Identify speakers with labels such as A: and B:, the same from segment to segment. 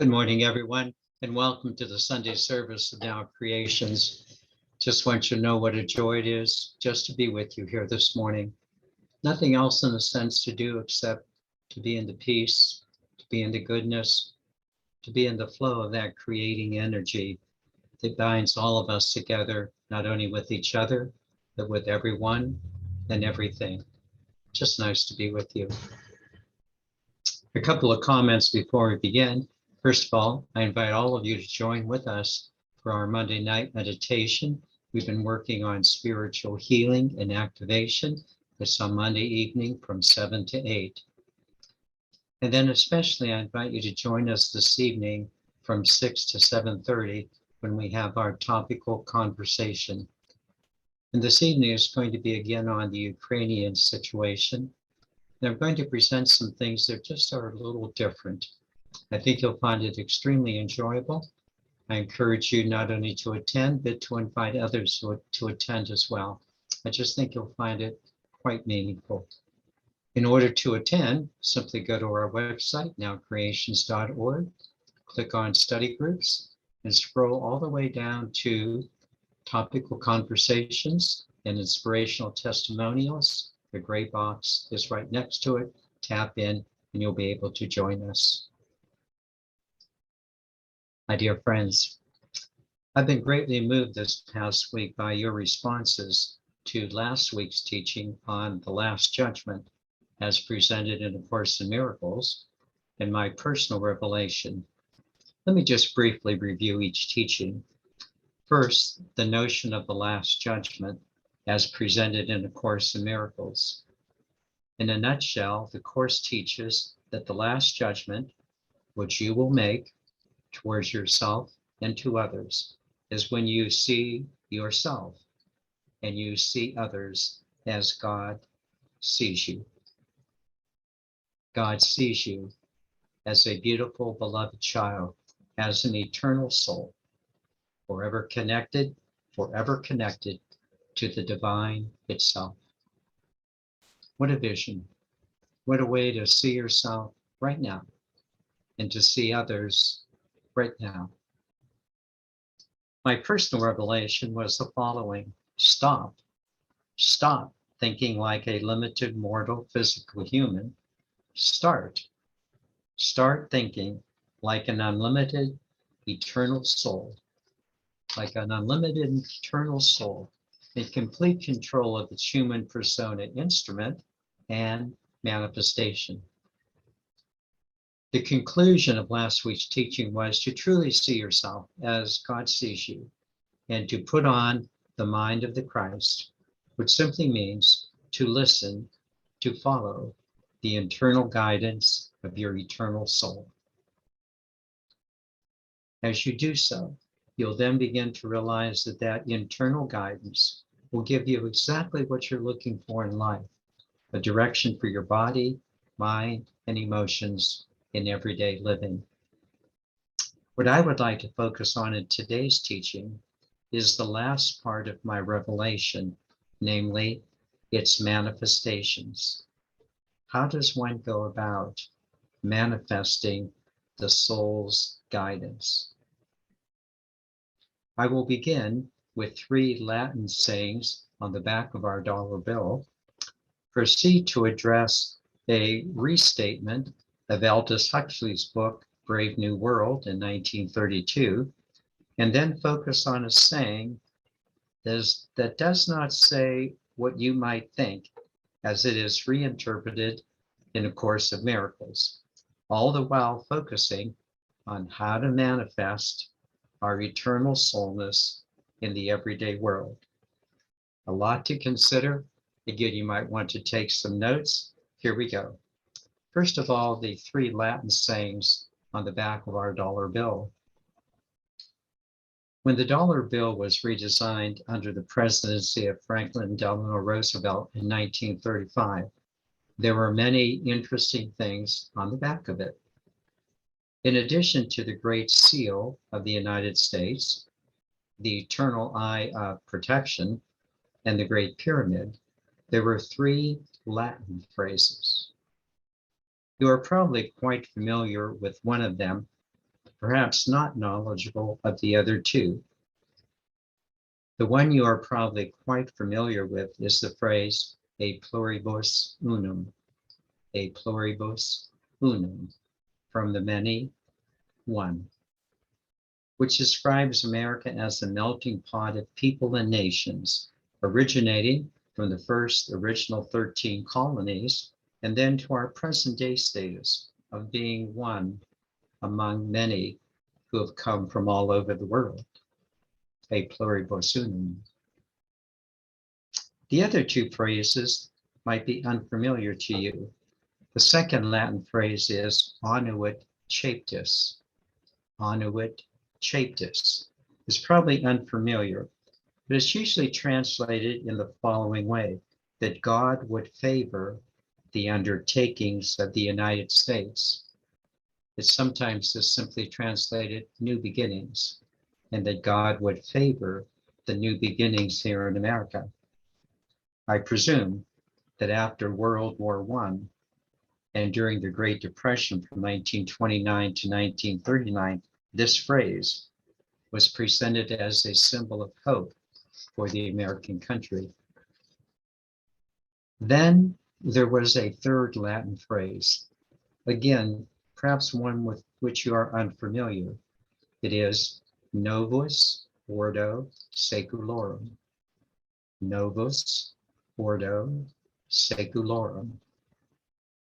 A: Good morning, everyone, and welcome to the Sunday service of Now Creations. Just want you to know what a joy it is just to be with you here this morning. Nothing else in a sense to do except to be in the peace, to be in the goodness, to be in the flow of that creating energy that binds all of us together, not only with each other, but with everyone and everything. Just nice to be with you. A couple of comments before we begin. First of all, I invite all of you to join with us for our Monday night meditation. We've been working on spiritual healing and activation. It's on Monday evening from 7 to 8. And then especially I invite you to join us this evening from 6 to 7:30 when we have our topical conversation. And this evening is going to be again on the Ukrainian situation. And I'm going to present some things that just are a little different. I think you'll find it extremely enjoyable. I encourage you not only to attend, but to invite others to attend as well. I just think you'll find it quite meaningful. In order to attend, simply go to our website, nowcreations.org, click on study groups, and scroll all the way down to topical conversations and inspirational testimonials. The gray box is right next to it. Tap in and you'll be able to join us. My dear friends, I've been greatly moved this past week by your responses to last week's teaching on the Last Judgment as presented in A Course in Miracles and my personal revelation. Let me just briefly review each teaching. First, the notion of the Last Judgment as presented in A Course in Miracles. In a nutshell, the Course teaches that the Last Judgment, which you will make towards yourself and to others, is when you see yourself and you see others as God sees you. God sees you as a beautiful, beloved child, as an eternal soul, forever connected to the divine itself. What a vision. What a way to see yourself right now and to see others right now. My personal revelation was the following: stop thinking like a limited mortal physical human. Start thinking like an unlimited eternal soul, in complete control of its human persona, instrument, and manifestation. The conclusion of last week's teaching was to truly see yourself as God sees you and to put on the mind of the Christ, which simply means to listen, to follow the internal guidance of your eternal soul. As you do so, you'll then begin to realize that that internal guidance will give you exactly what you're looking for in life, a direction for your body, mind, and emotions in everyday living. What I would like to focus on in today's teaching is the last part of my revelation, namely its manifestations. How does one go about manifesting the soul's guidance? I will begin with 3 Latin sayings on the back of our dollar bill, proceed to address a restatement of Aldous Huxley's book, Brave New World in 1932, and then focus on a saying that does not say what you might think as it is reinterpreted in A Course of Miracles, all the while focusing on how to manifest our eternal soulness in the everyday world. A lot to consider. Again, you might want to take some notes. Here we go. First of all, the 3 Latin sayings on the back of our dollar bill. When the dollar bill was redesigned under the presidency of Franklin Delano Roosevelt in 1935, there were many interesting things on the back of it. In addition to the Great Seal of the United States, the Eternal Eye of Protection, and the Great Pyramid, there were 3 Latin phrases. You are probably quite familiar with one of them, perhaps not knowledgeable of the other two. The one you are probably quite familiar with is the phrase a pluribus unum, a pluribus unum, from the many, one, which describes America as a melting pot of people and nations, originating from the first original 13 colonies, and then to our present day status of being one among many who have come from all over the world, a pluribus unum. The other two phrases might be unfamiliar to you. The second Latin phrase is annuit chaeptis. Annuit chaeptis is probably unfamiliar, but it's usually translated in the following way, that God would favor the undertakings of the United States. It's sometimes just simply translated new beginnings, and that God would favor the new beginnings here in America. I presume that after World War I and during the Great Depression from 1929 to 1939, this phrase was presented as a symbol of hope for the American country. Then there was a third Latin phrase, again, perhaps one with which you are unfamiliar. It is Novus Ordo Secularum. Novus Ordo Secularum.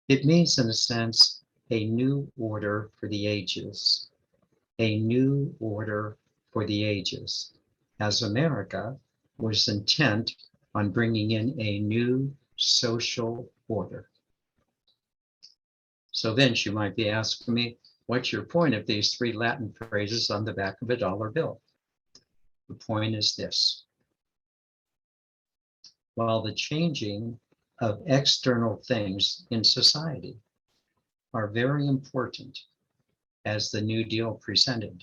A: It means, in a sense, a new order for the ages. A new order for the ages, as America was intent on bringing in a new social order. So then you might be asking me, what's your point of these three Latin phrases on the back of a dollar bill? The point is this. While the changing of external things in society are very important, as the New Deal presented,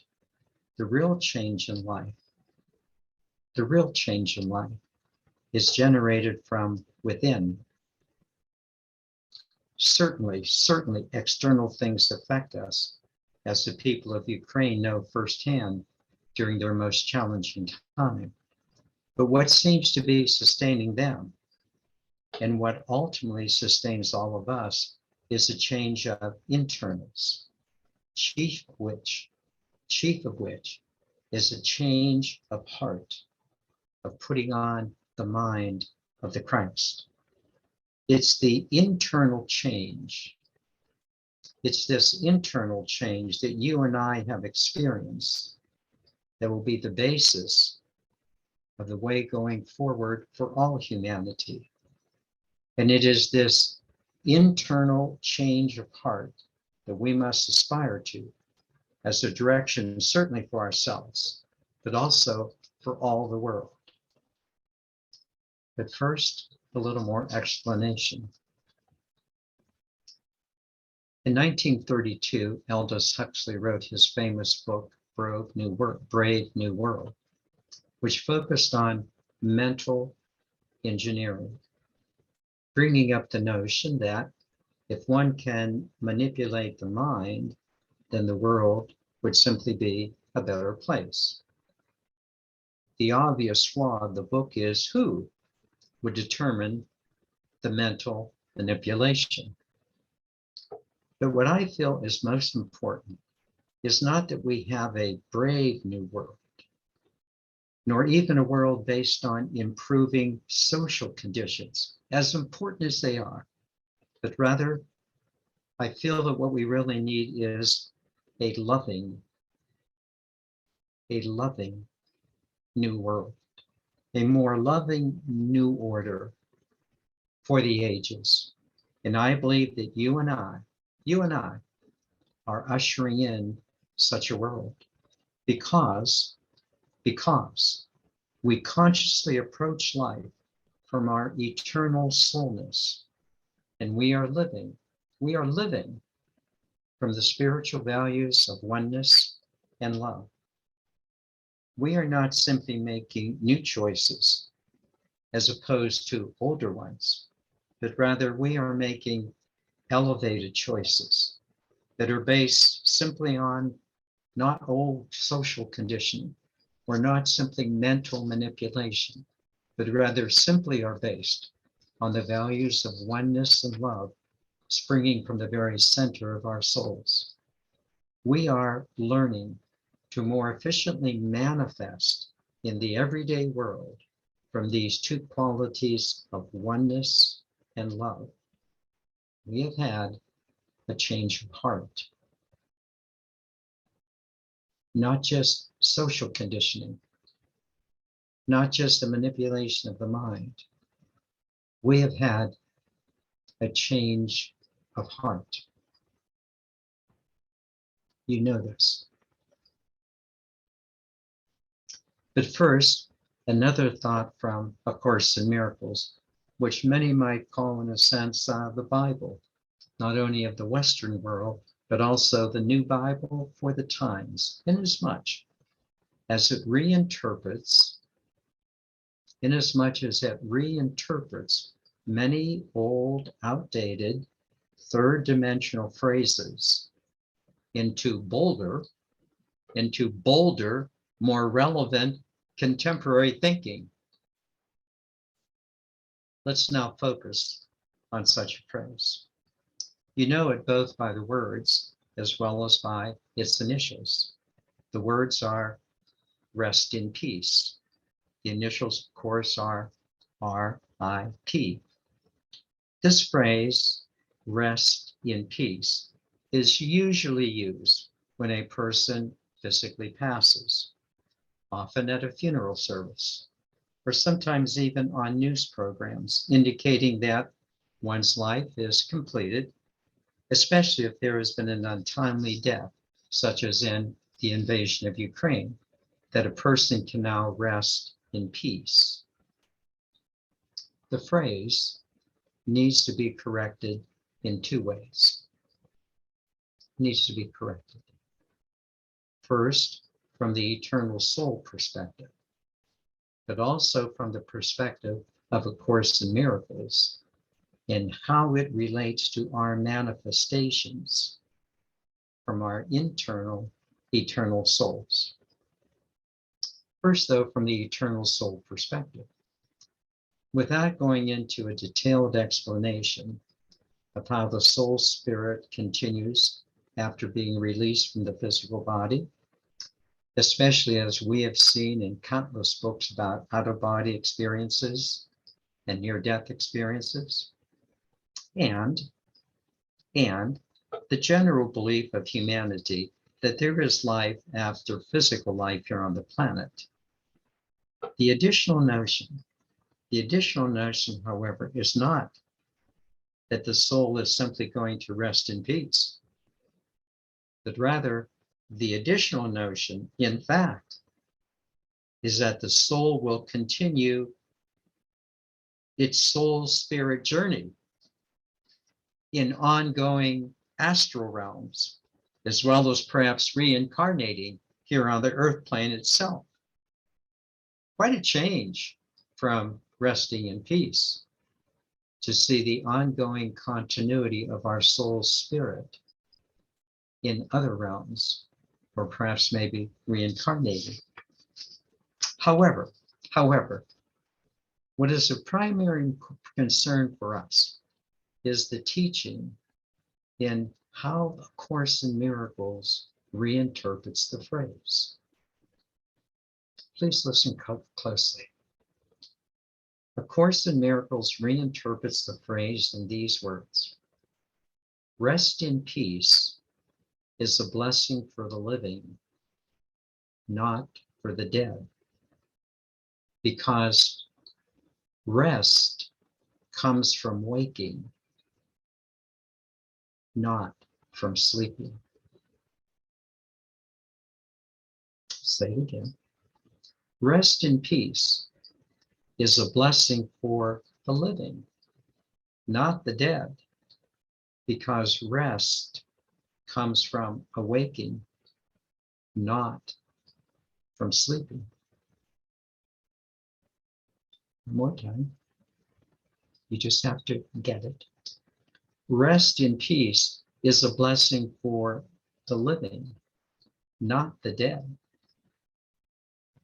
A: the real change in life is generated from within. Certainly external things affect us, as the people of Ukraine know firsthand during their most challenging time. But what seems to be sustaining them, and what ultimately sustains all of us, is a change of internals, chief of which is a change of heart, of putting on the mind of the Christ. It's the internal change. It's this internal change that you and I have experienced that will be the basis of the way going forward for all humanity. And it is this internal change of heart that we must aspire to as a direction, certainly for ourselves, but also for all the world. But first, a little more explanation. In 1932, Aldous Huxley wrote his famous book, Brave New World, which focused on mental engineering, bringing up the notion that if one can manipulate the mind, then the world would simply be a better place. The obvious flaw of the book is who would determine the mental manipulation. But what I feel is most important is not that we have a brave new world, nor even a world based on improving social conditions, as important as they are, but rather, I feel that what we really need is a loving new world, a more loving new order for the ages. And I believe that you and I are ushering in such a world because we consciously approach life from our eternal soulness, and we are living from the spiritual values of oneness and love. We are not simply making new choices as opposed to older ones, but rather we are making elevated choices that are based simply on not old social conditioning, or not simply mental manipulation, but rather simply are based on the values of oneness and love springing from the very center of our souls. We are learning to more efficiently manifest in the everyday world from these two qualities of oneness and love. We have had a change of heart, not just social conditioning, not just a manipulation of the mind. We have had a change of heart. You know this. But first, another thought from A Course in Miracles, which many might call, in a sense, the Bible, not only of the Western world, but also the New Bible for the times, inasmuch as it reinterprets many old, outdated, third-dimensional phrases into bolder, more relevant contemporary thinking. Let's now focus on such a phrase. You know it both by the words as well as by its initials. The words are rest in peace. The initials, of course, are RIP. This phrase, rest in peace, is usually used when a person physically passes, often at a funeral service, or sometimes even on news programs, indicating that one's life is completed, especially if there has been an untimely death, such as in the invasion of Ukraine, that a person can now rest in peace. The phrase needs to be corrected in two ways. It needs to be corrected. First, from the eternal soul perspective, but also from the perspective of A Course in Miracles and how it relates to our manifestations from our internal eternal souls. First, though, from the eternal soul perspective, without going into a detailed explanation of how the soul spirit continues after being released from the physical body, especially as we have seen in countless books about out-of-body experiences and near-death experiences, and the general belief of humanity that there is life after physical life here on the planet. The additional notion, however, is not that the soul is simply going to rest in peace, but rather the additional notion, in fact, is that the soul will continue its soul spirit journey in ongoing astral realms, as well as perhaps reincarnating here on the earth plane itself. Quite a change from resting in peace to see the ongoing continuity of our soul spirit in other realms, or perhaps maybe reincarnating. However, what is a primary concern for us is the teaching in how A Course in Miracles reinterprets the phrase. Please listen closely. A Course in Miracles reinterprets the phrase in these words: rest in peace is a blessing for the living, not for the dead, because rest comes from waking, not from sleeping. Say it again. Rest in peace is a blessing for the living, not the dead, because rest comes from awaking, not from sleeping. One more time. You just have to get it. Rest in peace is a blessing for the living, not the dead,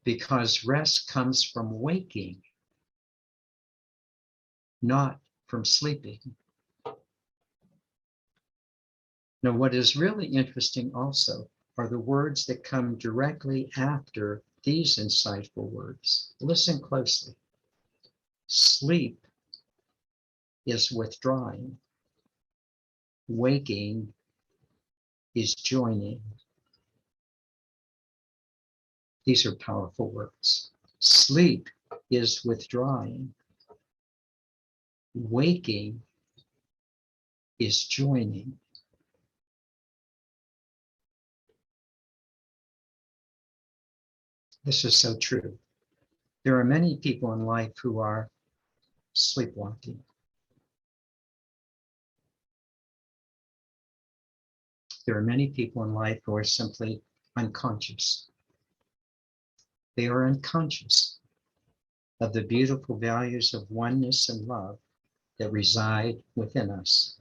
A: because rest comes from waking, not from sleeping. Now, what is really interesting also are the words that come directly after these insightful words. Listen closely. Sleep is withdrawing. Waking is joining. These are powerful words. Sleep is withdrawing. Waking is joining. This is so true. There are many people in life who are sleepwalking. There are many people in life who are simply unconscious. They are unconscious of the beautiful values of oneness and love that reside within us.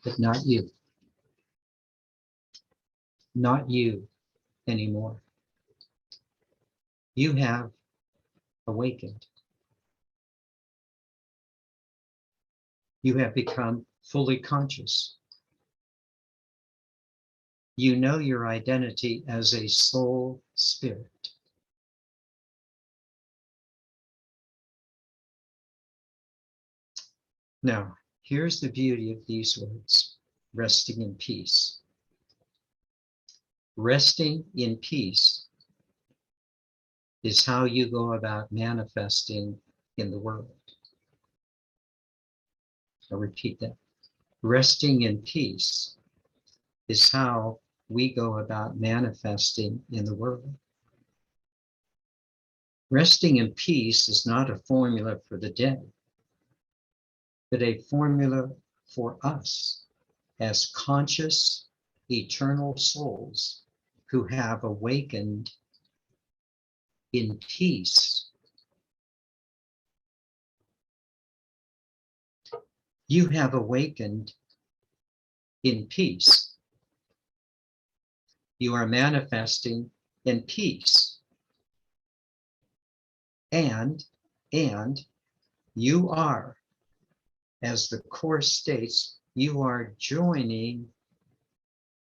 A: But not you. Not you anymore. You have awakened. You have become fully conscious. You know your identity as a soul spirit. Now, here's the beauty of these words, resting in peace. Resting in peace is how you go about manifesting in the world. I'll repeat that. Resting in peace is how we go about manifesting in the world. Resting in peace is not a formula for the dead, but a formula for us as conscious, eternal souls who have awakened in peace. You have awakened in peace. You are manifesting in peace. And you are, as the Course states, you are joining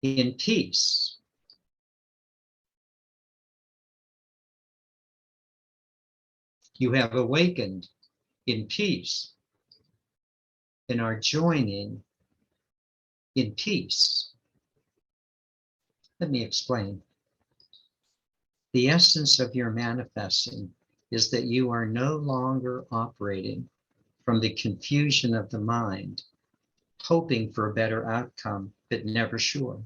A: in peace. You have awakened in peace and are joining in peace. Let me explain. The essence of your manifesting is that you are no longer operating from the confusion of the mind, hoping for a better outcome, but never sure.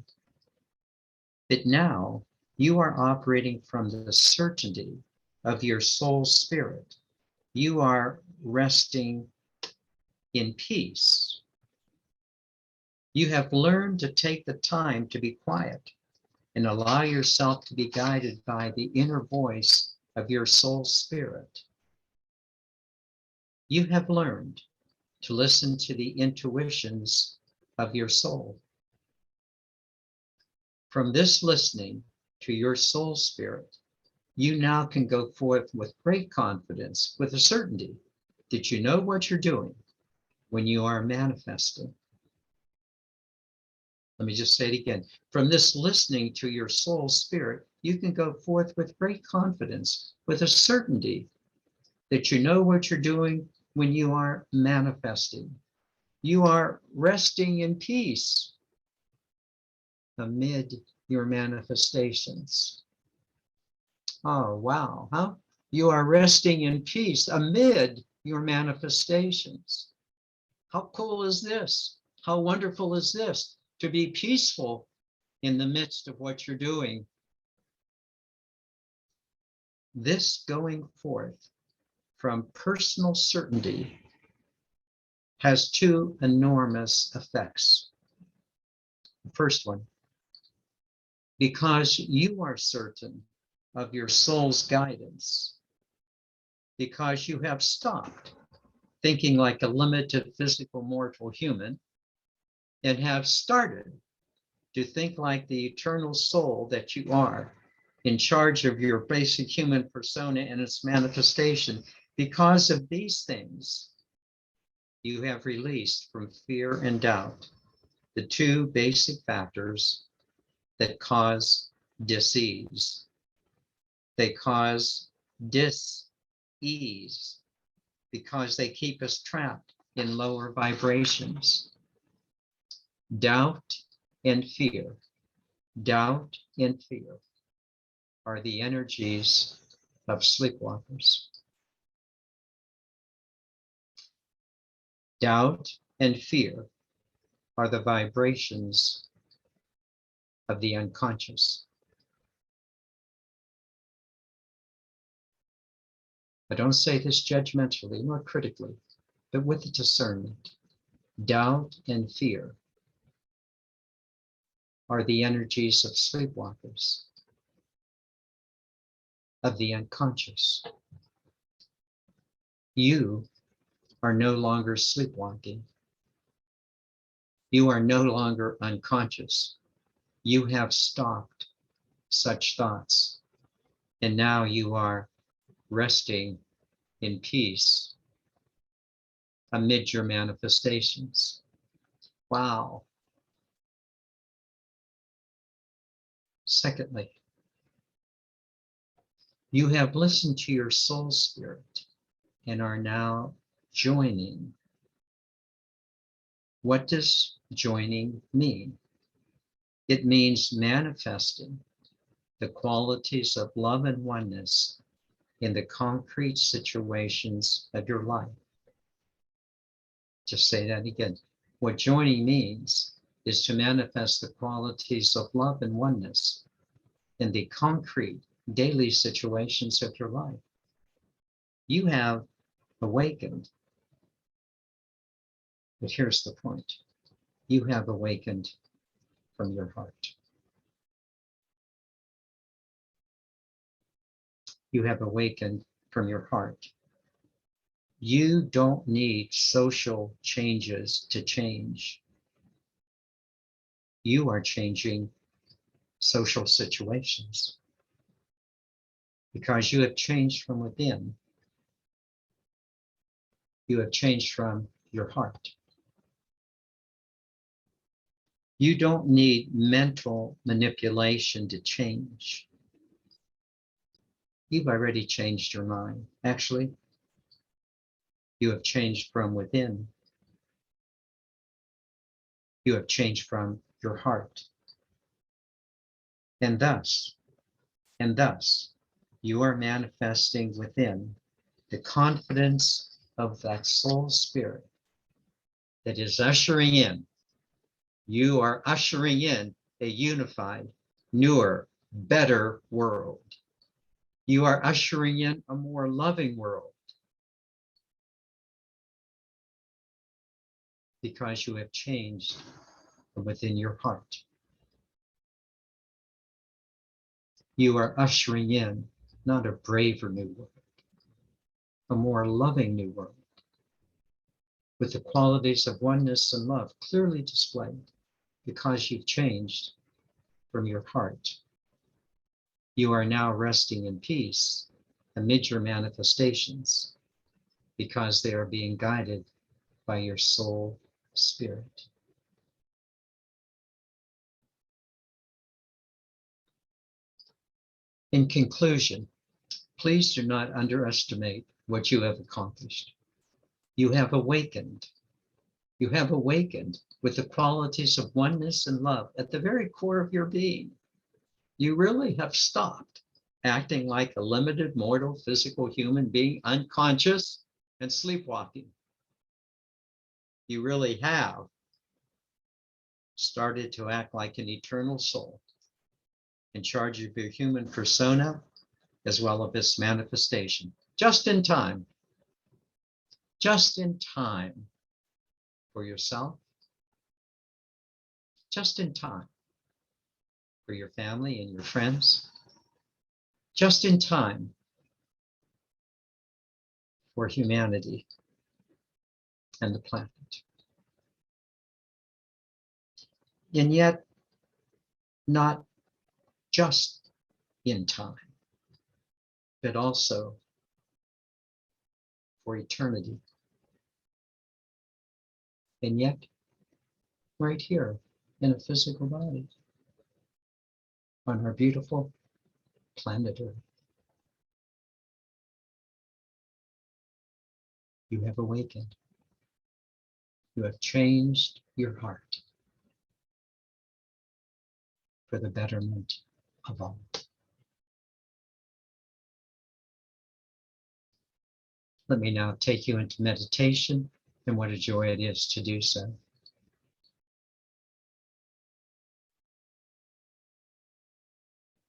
A: But now you are operating from the certainty of your soul spirit. You are resting in peace. You have learned to take the time to be quiet and allow yourself to be guided by the inner voice of your soul spirit. You have learned to listen to the intuitions of your soul. From this listening to your soul spirit, you now can go forth with great confidence, with a certainty that you know what you're doing when you are manifesting. Let me just say it again. From this listening to your soul spirit, you can go forth with great confidence, with a certainty that you know what you're doing when you are manifesting. You are resting in peace amid your manifestations. Oh, wow, huh? You are resting in peace amid your manifestations. How cool is this? How wonderful is this? To be peaceful in the midst of what you're doing. This going forth from personal certainty has two enormous effects. The first one, because you are certain of your soul's guidance, because you have stopped thinking like a limited physical mortal human and have started to think like the eternal soul that you are, in charge of your basic human persona and its manifestation. Because of these things, you have released from fear and doubt, the two basic factors that cause dis-ease. They cause dis-ease because they keep us trapped in lower vibrations. Doubt and fear. Doubt and fear are the energies of sleepwalkers. Doubt and fear are the vibrations of the unconscious. I don't say this judgmentally nor critically, but with discernment. Doubt and fear are the energies of sleepwalkers, of the unconscious. You are no longer sleepwalking. You are no longer unconscious. You have stopped such thoughts, and now you are resting in peace amid your manifestations. Wow. Secondly, you have listened to your soul spirit and are now joining. What does joining mean? It means manifesting the qualities of love and oneness in the concrete situations of your life. Just say that again. What joining means is to manifest the qualities of love and oneness in the concrete daily situations of your life. You have awakened, but here's the point. You have awakened from your heart. You have awakened from your heart. You don't need social changes to change. You are changing social situations because you have changed from within. You have changed from your heart. You don't need mental manipulation to change. You've already changed your mind. Actually, you have changed from within. You have changed from your heart. And thus, you are manifesting within the confidence of that soul spirit that is ushering in. You are ushering in a unified, newer, better world. You are ushering in a more loving world because you have changed from within your heart. You are ushering in not a braver new world, a more loving new world with the qualities of oneness and love clearly displayed because you've changed from your heart. You are now resting in peace amid your manifestations because they are being guided by your soul spirit. In conclusion, please do not underestimate what you have accomplished. You have awakened. You have awakened with the qualities of oneness and love at the very core of your being. You really have stopped acting like a limited mortal physical human being, unconscious and sleepwalking. You really have started to act like an eternal soul in charge of your human persona as well as its manifestation. Just in time for yourself, just in time for your family and your friends, just in time for humanity and the planet. And yet, not just in time, but also for eternity. And yet, right here in a physical body on our beautiful planet Earth, you have awakened. You have changed your heart for the betterment of all. Let me now take you into meditation, and what a joy it is to do so.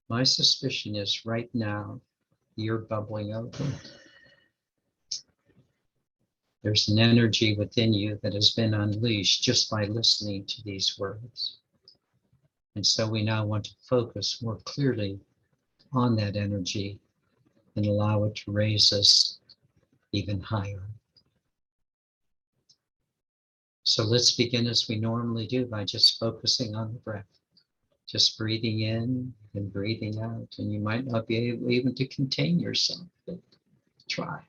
A: My suspicion is right now you're bubbling over. There's an energy within you that has been unleashed just by listening to these words. And so we now want to focus more clearly on that energy and allow it to raise us even higher. So let's begin as we normally do by just focusing on the breath. Just breathing in and breathing out. And you might not be able even to contain yourself, but try.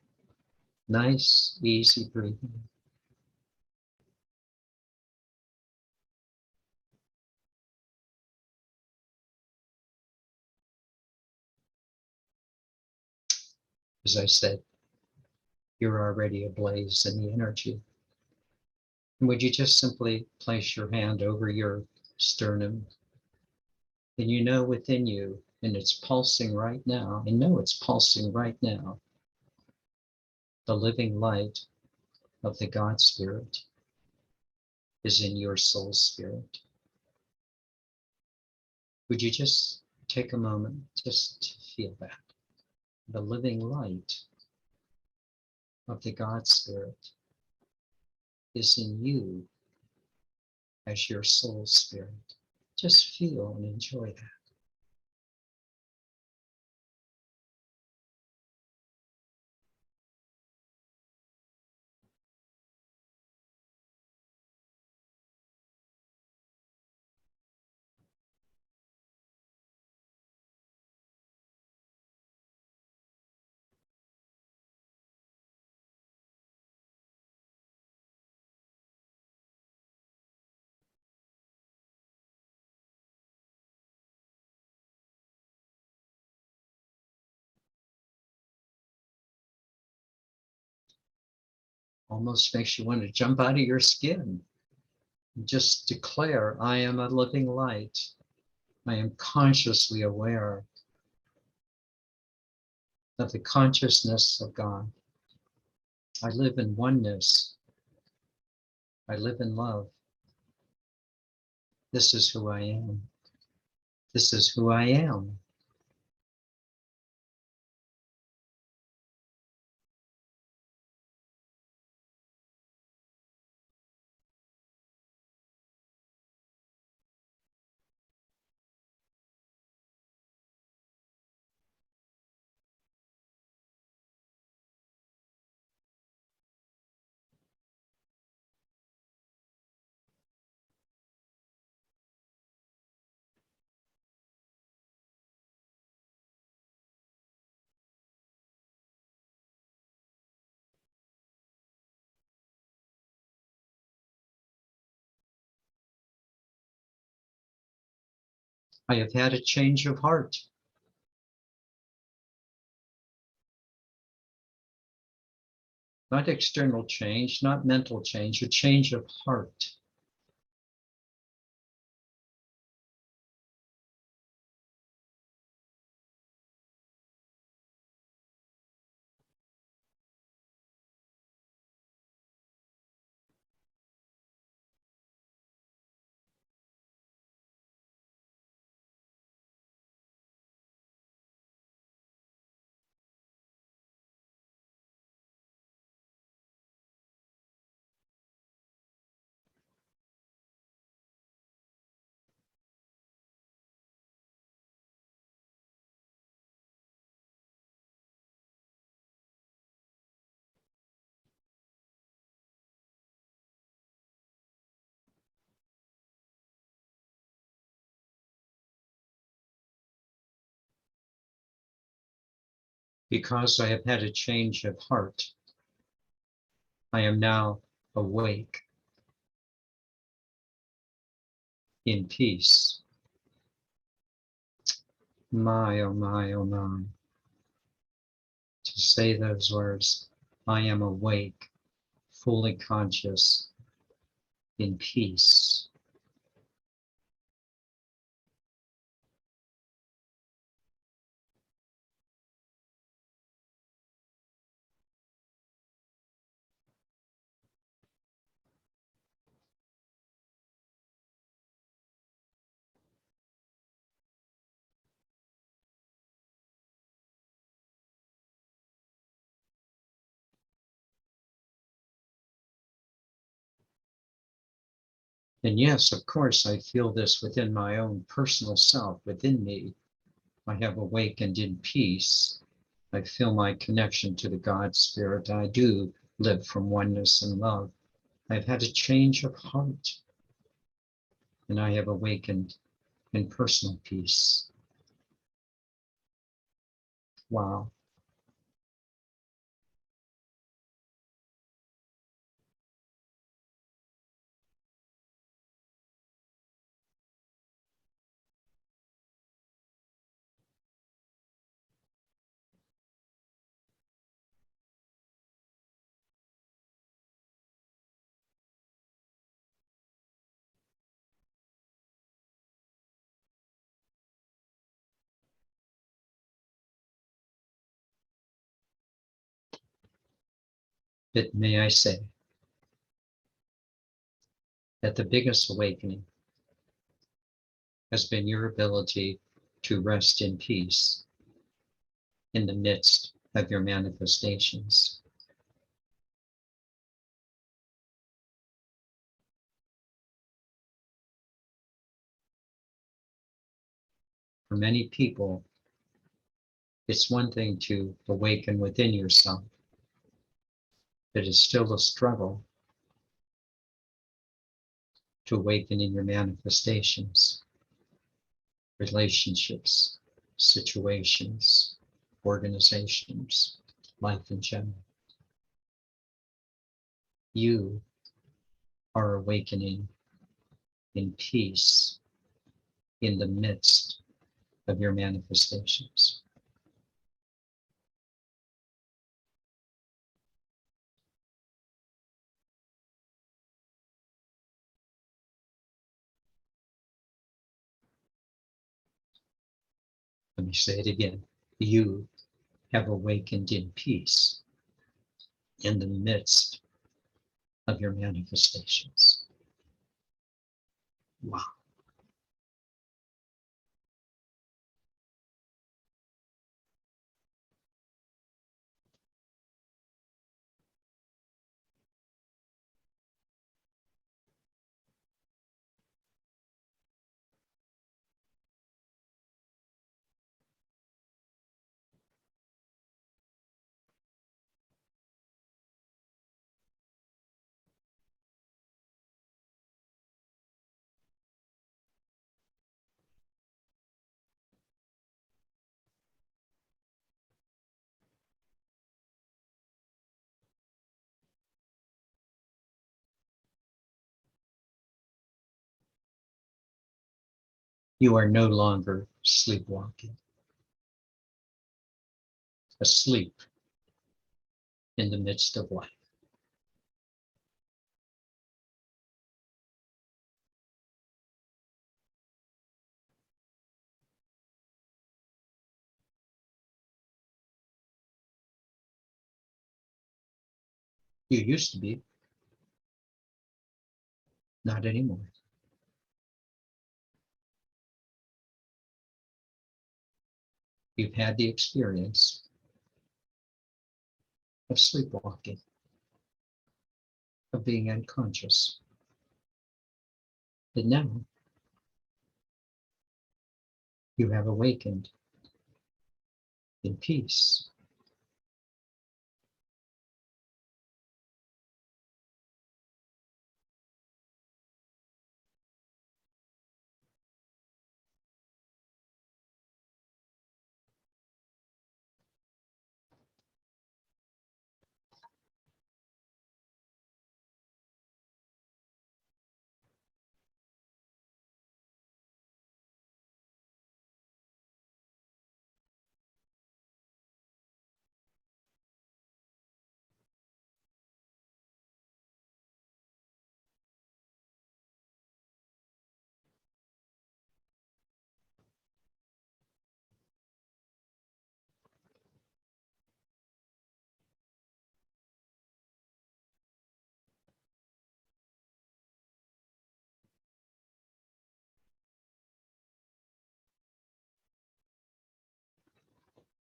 A: Nice, easy breathing. As I said, you're already ablaze in the energy. And would you just simply place your hand over your sternum? And you know within you, and it's pulsing right now, and know it's pulsing right now, the living light of the God Spirit is in your soul spirit. Would you just take a moment just to feel that? The living light of the God Spirit is in you as your soul spirit. Just feel and enjoy that. Almost makes you want to jump out of your skin. Just declare, I am a living light. I am consciously aware of the consciousness of God. I live in oneness. I live in love. This is who I am. This is who I am. I have had a change of heart. Not external change, not mental change, a change of heart. Because I have had a change of heart, I am now awake in peace. My, oh my, oh my. To say those words, I am awake, fully conscious, in peace. And yes, of course, I feel this within my own personal self, within me. I have awakened in peace. I feel my connection to the God Spirit. I do live from oneness and love. I've had a change of heart, and I have awakened in personal peace. Wow. But may I say that the biggest awakening has been your ability to rest in peace in the midst of your manifestations. For many people, it's one thing to awaken within yourself, but it's still a struggle to awaken in your manifestations, relationships, situations, organizations, life in general. You are awakening in peace in the midst of your manifestations. Let me say it again. You have awakened in peace in the midst of your manifestations. Wow. You are no longer sleepwalking, asleep in the midst of life. You used to be, not anymore. You've had the experience of sleepwalking, of being unconscious. But now you have awakened in peace.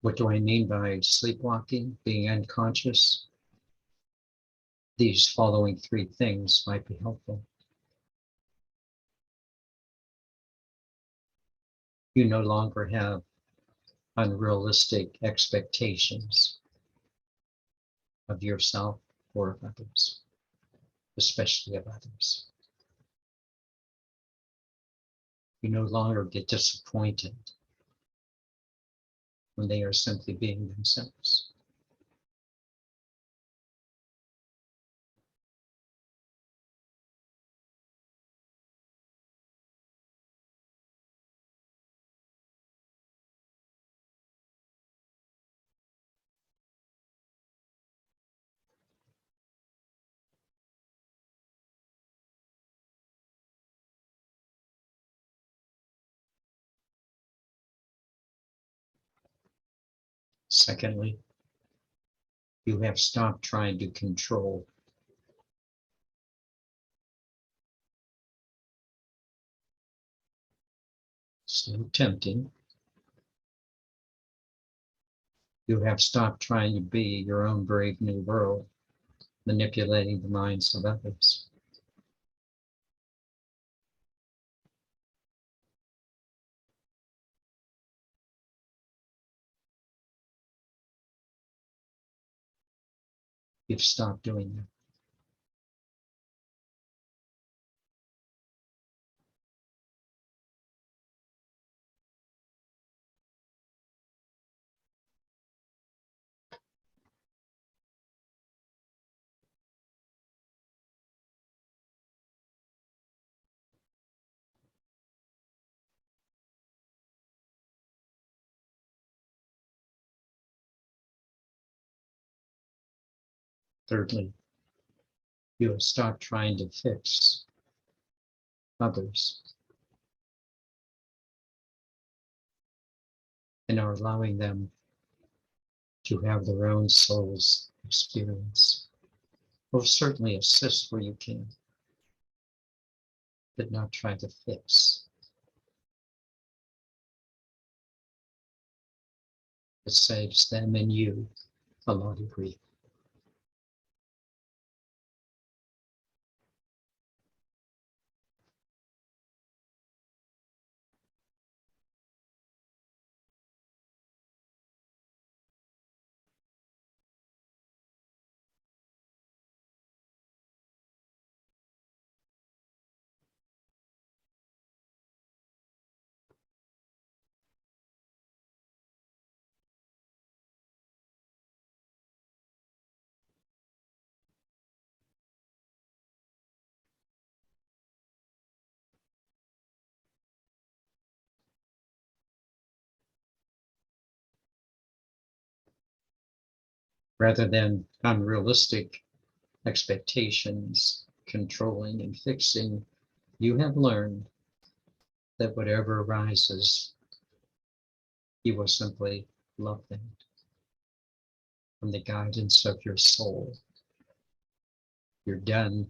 A: What do I mean by sleepwalking, being unconscious? These following three things might be helpful. You no longer have unrealistic expectations of yourself or of others, especially of others. You no longer get disappointed when they are simply being themselves. Secondly, you have stopped trying to control. Still tempting. You have stopped trying to be your own brave new world, manipulating the minds of others. You've stopped doing that. Thirdly, you have stopped trying to fix others and are allowing them to have their own soul's experience. Will certainly assist where you can, but not try to fix. It saves them and you a lot of grief. Rather than unrealistic expectations, controlling and fixing, you have learned that whatever arises, you will simply love them from the guidance of your soul. You're done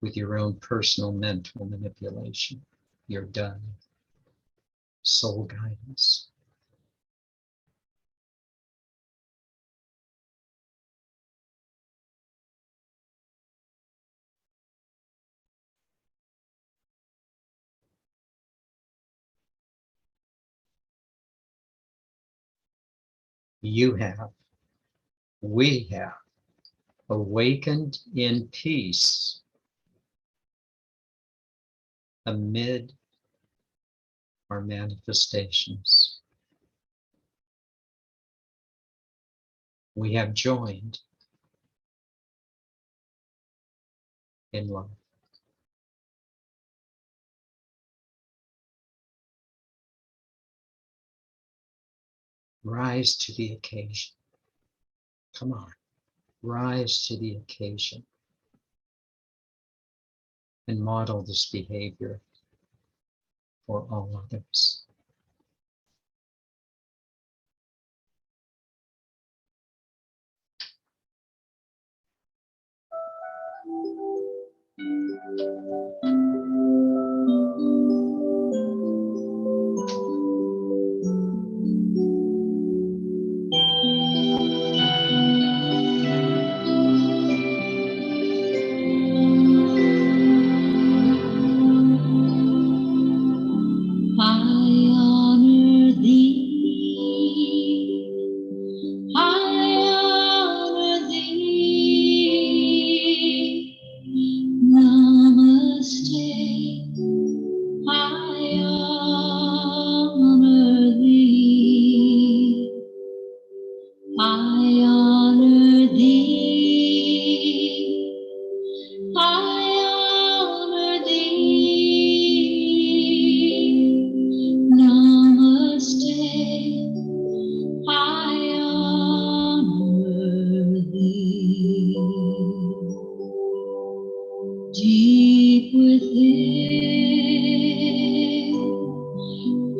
A: with your own personal mental manipulation. You're done. Soul guidance. You have, we have awakened in peace amid our manifestations. We have joined in love. Rise to the occasion. Come on, rise to the occasion and model this behavior for all others.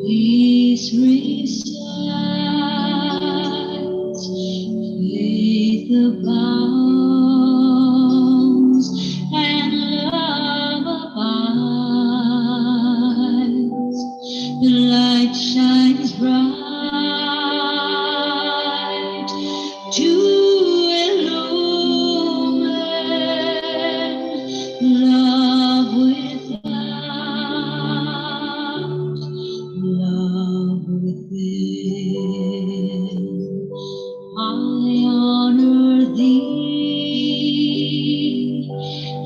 B: Peace resides, faith abounds, and love abides. The light shines bright to illumine love without, love within. I honor thee,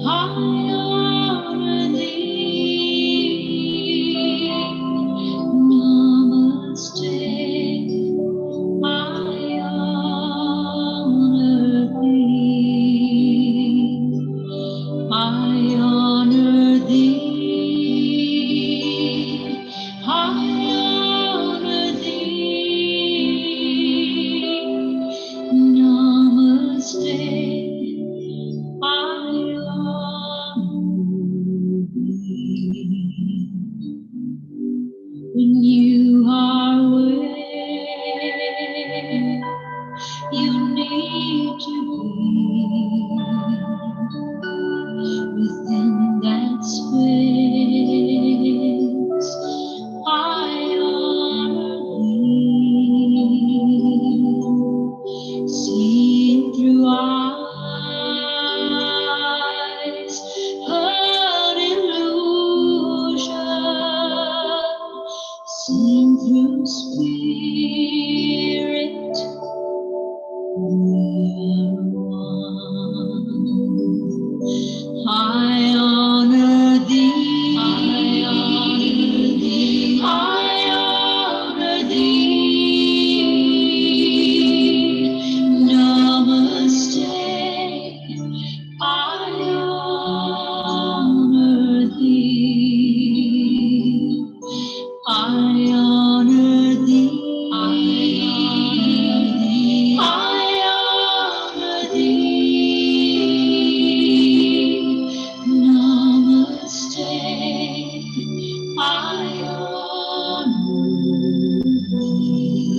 B: I honor thee. Namaste, I honor thee. I honor thee. I honor thee. Namaste. I honor thee. When you are where you need to be, within that space, I honor thee. Seen through eyes, heard illusion, seen through spirit, we are one. I honor thee, I honor thee, I honor thee. Namaste, I honor thee. I honor thee. I honor thee. Namaste. I honor thee.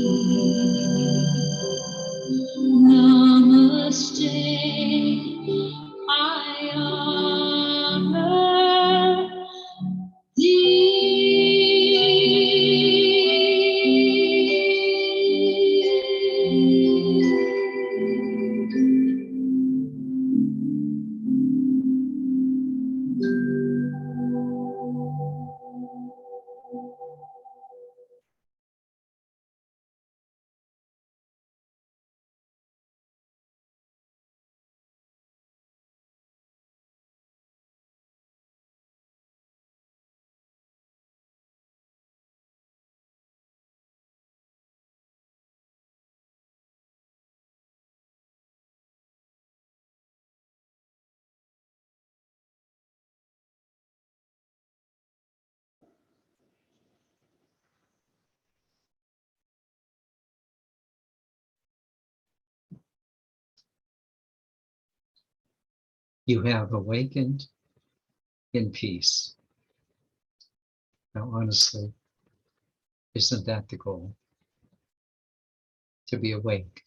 B: Namaste. I honor
A: You have awakened in peace. Now, honestly, isn't that the goal? To be awake